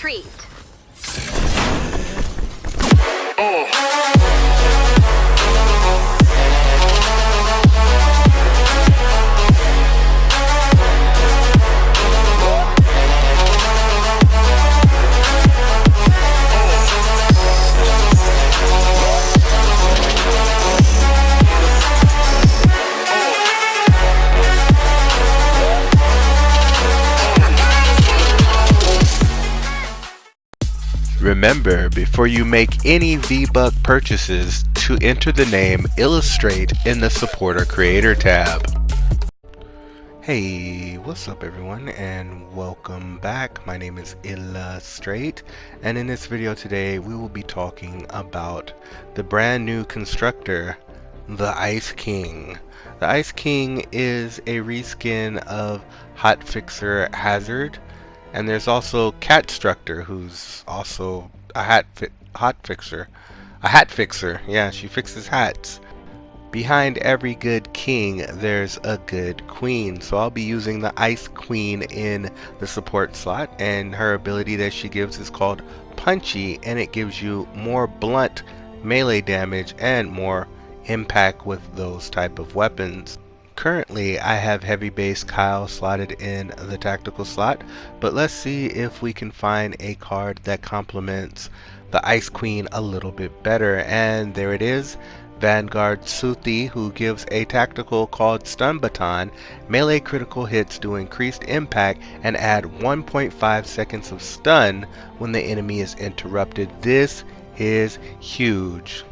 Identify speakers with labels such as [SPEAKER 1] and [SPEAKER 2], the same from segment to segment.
[SPEAKER 1] retreat.
[SPEAKER 2] Remember, before you make any V-Buck purchases, to enter the name Illustrate in the Supporter Creator tab. Hey, what's up everyone, and welcome back. My name is illahstrait, and in this video today we will be talking about the brand new constructor, the Ice King. The Ice King is a reskin of Hotfixer Hazard. And there's also Catstructor, who's also a hat fixer. Yeah, she fixes hats. Behind every good king, there's a good queen. So I'll be using the Ice Queen in the support slot, and her ability that she gives is called Punchy, and it gives you more blunt melee damage and more impact with those type of weapons. Currently, I have Heavy Base Kyle slotted in the tactical slot, but let's see if we can find a card that complements the Ice Queen a little bit better. And there it is, Vanguard Suthi, who gives a tactical called Stun Baton. Melee critical hits do increased impact and add 1.5 seconds of stun when the enemy is interrupted. This is huge.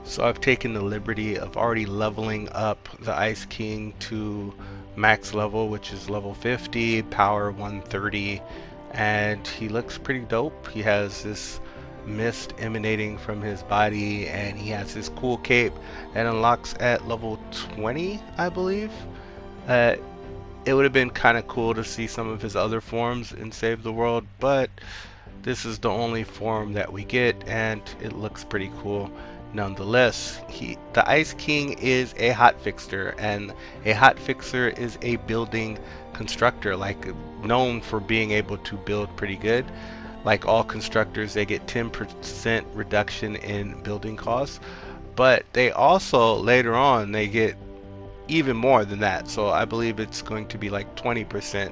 [SPEAKER 2] So I've taken the liberty of already leveling up the Ice King to max level, which is level 50, power 130, and he looks pretty dope. He has this mist emanating from his body, and he has this cool cape that unlocks at level 20, I believe. It would have been kind of cool to see some of his other forms in Save the World, but this is the only form that we get, and it looks pretty cool. Nonetheless, the Ice King is a hotfixer, and a hotfixer is a building constructor, like known for being able to build pretty good. Like all constructors, they get 10% reduction in building costs, but they also later on they get even more than that. So I believe it's going to be like 20%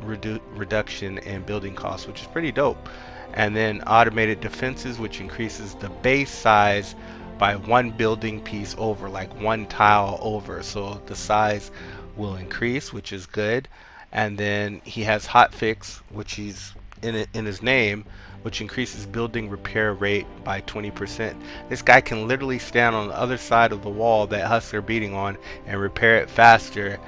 [SPEAKER 2] reduction in building costs, which is pretty dope. And then automated defenses, which increases the base size by one building piece over, like one tile over, so the size will increase, which is good. And then he has Hotfix, which he's in his name, which increases building repair rate by 20%. This guy can literally stand on the other side of the wall that husks are beating on and repair it faster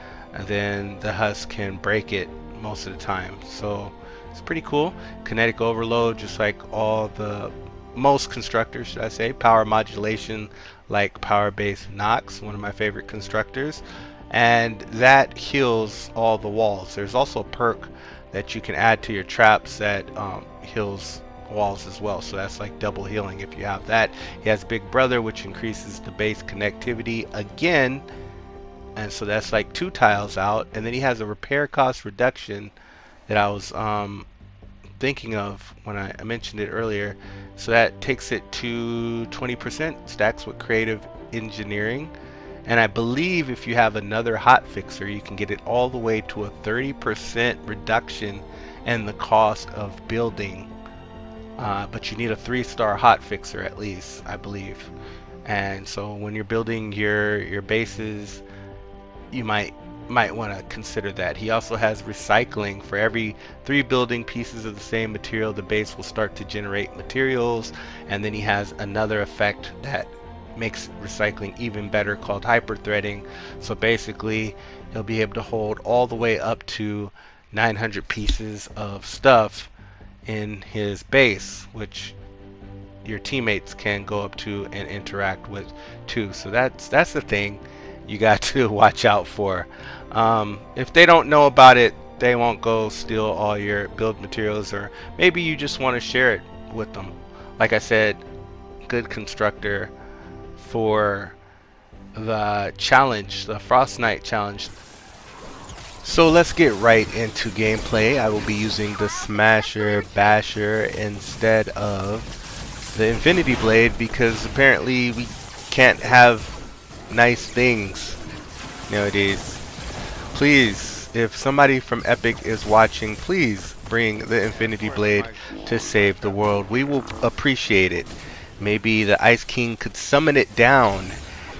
[SPEAKER 2] than the husk can break it most of the time. So it's pretty cool. Kinetic overload, just like most constructors, should I say. Power modulation, like power base Nox, one of my favorite constructors, and that heals all the walls. There's also a perk that you can add to your traps that heals walls as well, so that's like double healing if you have that. He has Big Brother, which increases the base connectivity again, and so that's like 2 tiles out. And then he has a repair cost reduction that I was thinking of when I mentioned it earlier. So that takes it to 20%, stacks with creative engineering. And I believe if you have another hotfixer, you can get it all the way to a 30% reduction in the cost of building. But you need a 3-star hotfixer at least, I believe. And so when you're building your bases, you might want to consider that. He also has recycling. For every 3 building pieces of the same material, the base will start to generate materials. And then he has another effect that makes recycling even better, called hyper threading. So basically he'll be able to hold all the way up to 900 pieces of stuff in his base, which your teammates can go up to and interact with too. So that's the thing you got to watch out for. If they don't know about it, they won't go steal all your build materials, or maybe you just want to share it with them. Like I said, good constructor for the challenge, the Frost Knight challenge. So let's get right into gameplay. I will be using the Smasher Basher instead of the Infinity Blade because apparently we can't have nice things nowadays. Please, if somebody from Epic is watching, please bring the Infinity Blade to save the world. We will appreciate it. Maybe the Ice King could summon it down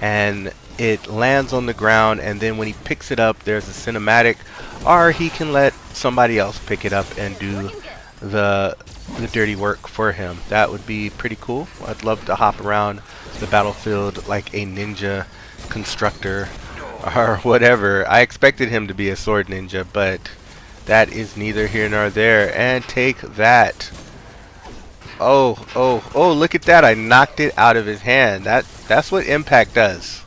[SPEAKER 2] and it lands on the ground, and then when he picks it up there's a cinematic, or he can let somebody else pick it up and do the dirty work for him. That would be pretty cool. I'd love to hop around the battlefield like a ninja constructor or whatever. I expected him to be a sword ninja, but that is neither here nor there. And take that. Oh, look at that. I knocked it out of his hand. That's what impact does.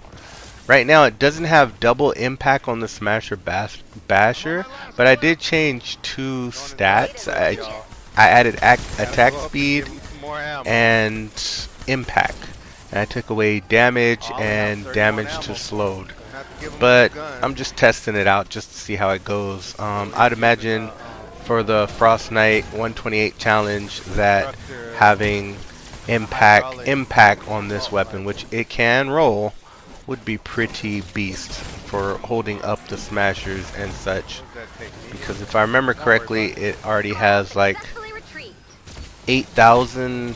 [SPEAKER 2] Right now it doesn't have double impact on the Smasher Basher, but I did change 2 stats. I added attack speed and impact, and I took away damage and damage to slowed. But I'm just testing it out just to see how it goes. I'd imagine for the Frost Knight 128 challenge that having impact on this weapon, which it can roll, would be pretty beast for holding up the smashers and such, because if I remember correctly it already has like 8,000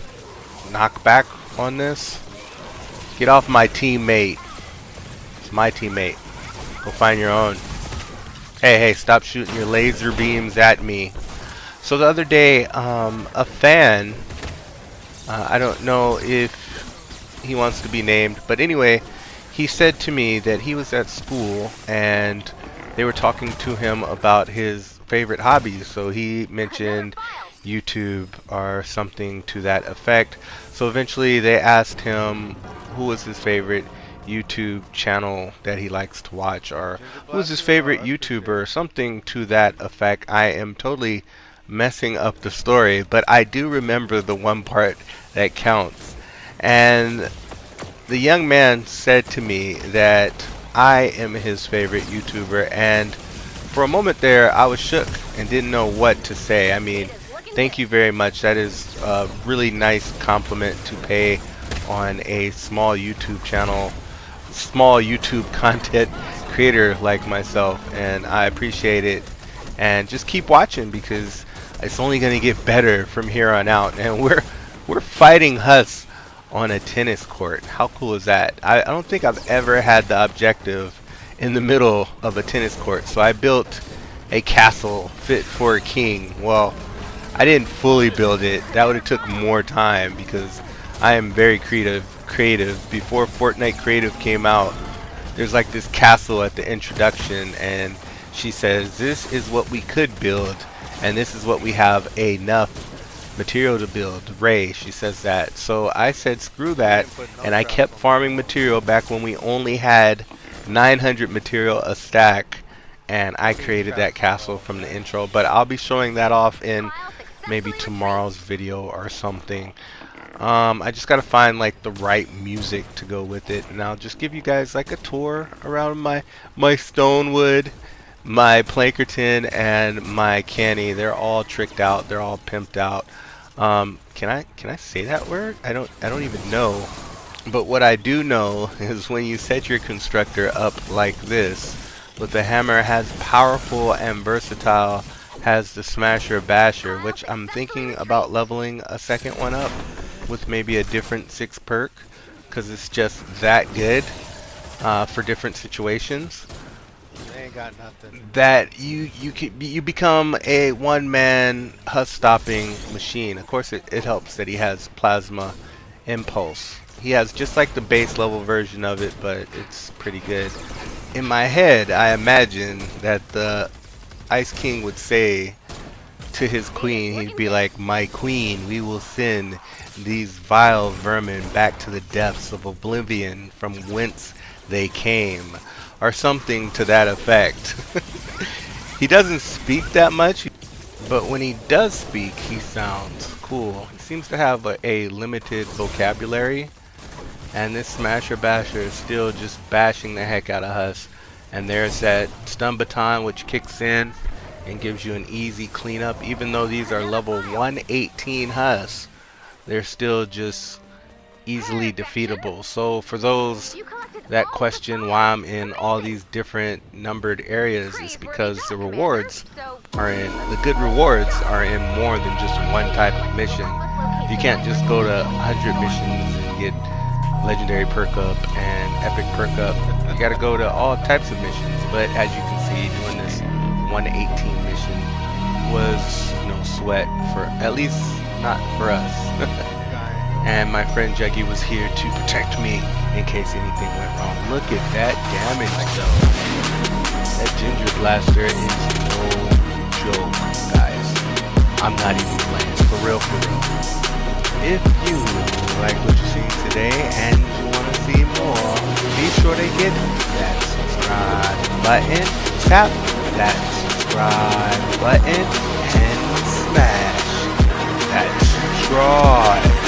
[SPEAKER 2] knockback on this. Get off my teammate. It's my teammate. Go find your own. Hey, stop shooting your laser beams at me. So the other day a fan, I don't know if he wants to be named, but anyway, he said to me that he was at school and they were talking to him about his favorite hobbies. So he mentioned YouTube or something to that effect. So eventually they asked him who was his favorite YouTube channel that he likes to watch, or who was his favorite YouTuber, or something to that effect. I am totally messing up the story, but I do remember the one part that counts. And the young man said to me that I am his favorite YouTuber, and for a moment there I was shook and didn't know what to say. I mean, thank you very much. That is a really nice compliment to pay on a small YouTube channel, small YouTube content creator like myself, and I appreciate it. And just keep watching because it's only going to get better from here on out. And we're fighting Huss on a tennis court. How cool is that? I don't think I've ever had the objective in the middle of a tennis court. So I built a castle fit for a king. Well, I didn't fully build it. That would have took more time because I am very creative. Before Fortnite Creative came out, there's like this castle at the introduction, and she says this is what we could build and this is what we have enough material to build. Ray, she says that. So I said screw that, and I kept farming material back when we only had 900 material a stack, and I created that castle from the intro. But I'll be showing that off in maybe tomorrow's video or something. I just gotta find like the right music to go with it, and I'll just give you guys like a tour around my Stonewood, my Plankerton, and my Canny. They're all tricked out. They're all pimped out. Can I say that word? I don't even know. But what I do know is when you set your constructor up like this, with the hammer has powerful and versatile, has the Smasher Basher, which I'm thinking about leveling a second one up with maybe a different 6 perk, because it's just that good for different situations.
[SPEAKER 1] Ain't got nothing.
[SPEAKER 2] That you become a one-man Huss stopping machine. Of course, it helps that he has plasma impulse. He has just like the base level version of it, but it's pretty good. In my head, I imagine that the Ice King would say to his queen, he'd be like, "My queen, we will send these vile vermin back to the depths of oblivion from whence they came," or something to that effect. He doesn't speak that much, but when he does speak, he sounds cool. He seems to have a limited vocabulary, and this Smasher Basher is still just bashing the heck out of Huss. And there's that stun baton which kicks in and gives you an easy cleanup. Even though these are level 118 husks, they're still just easily defeatable. So for those that question why I'm in all these different numbered areas, is because the rewards are in, the good rewards are in more than just one type of mission. You can't just go to 100 missions and get legendary perk up and epic perk up. You gotta go to all types of missions. But as you can see, doing this 118 mission was no sweat, for at least not for us. And my friend Juggy was here to protect me in case anything went wrong. Look at that damage though. That Ginger Blaster is no joke, guys. I'm not even playing, for real, for real. If you like what you see today and you want to see more, be sure to hit that subscribe button, tap that subscribe button, and smash that subscribe